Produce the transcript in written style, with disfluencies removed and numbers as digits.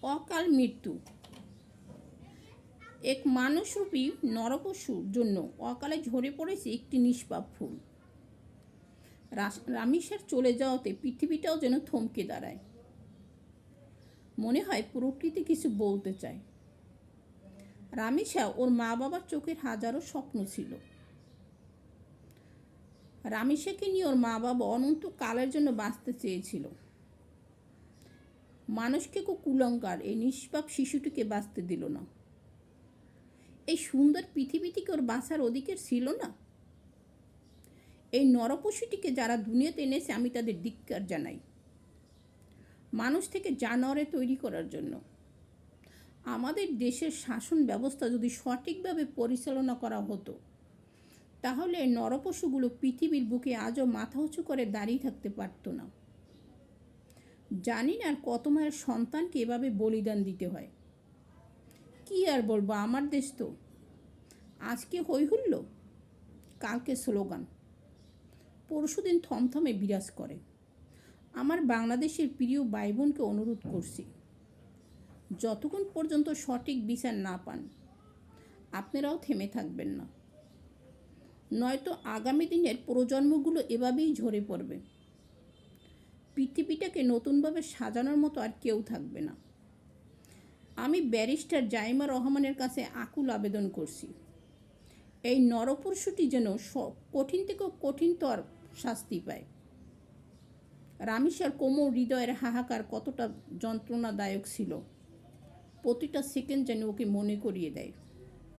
অকাল মৃত্যু। এক মানুষরূপী নরপশুর জন্য অকালে ঝরে পড়েছে একটি নিষ্পাপ ফুল। রামিসার চলে যাওয়াতে পৃথিবীটাও যেন থমকে দাঁড়ায়। মনে হয় প্রকৃতি কিছু বলতে চায়। রামিসা ওর মা বাবার চোখের হাজারো স্বপ্ন ছিল। রামিসাকে নিয়ে ওর মা বাবা অনন্ত কালের জন্য বাঁচতে চেয়েছিল। মানুষকে কুলঙ্কার এই নিষ্পাপ শিশুটিকে বাঁচতে দিল না। এই সুন্দর পৃথিবী থেকে ওর বাঁচার অধিকার ছিল না। এই নরপশুটিকে যারা দুনিয়াতে এনেছে আমি তাদের ধিক্কার জানাই। মানুষ থেকে জানোয়ারে তৈরি করার জন্য। আমাদের দেশের শাসন ব্যবস্থা যদি সঠিকভাবে পরিচালনা করা হতো তাহলে নরপশুগুলো পৃথিবীর বুকে আজও মাথা উঁচু করে দাঁড়িয়ে থাকতে পারত না। জানি না আর কত মায়ের সন্তানকে এভাবে বলিদান দিতে হয়। কি আর বলবো, আমার দেশ তো। আজকে হই হুল্লো, কালকে স্লোগান, পরশুদিন থমথমে বিরাজ করে। আমার বাংলাদেশের প্রিয় ভাই বোনকে অনুরোধ করছি, যতক্ষণ পর্যন্ত সঠিক বিচার না পান আপনারাও থেমে থাকবেন না, নয়তো আগামী দিনের প্রজন্মগুলো এভাবেই ঝরে পড়বে। পৃথিবীটাকে নতুনভাবে সাজানোর মতো আর কেউ থাকবে না। আমি ব্যারিস্টার জাইমা রহমানের কাছে আকুল আবেদন করছি, এই নরপশুটি যেন কঠিন থেকে কঠিনতর শাস্তি পায়। রামিসার কোমল হৃদয়ের হাহাকার কতটা যন্ত্রণাদায়ক ছিল, প্রতিটা সেকেন্ড যেন ওকে মনে করিয়ে দেয়।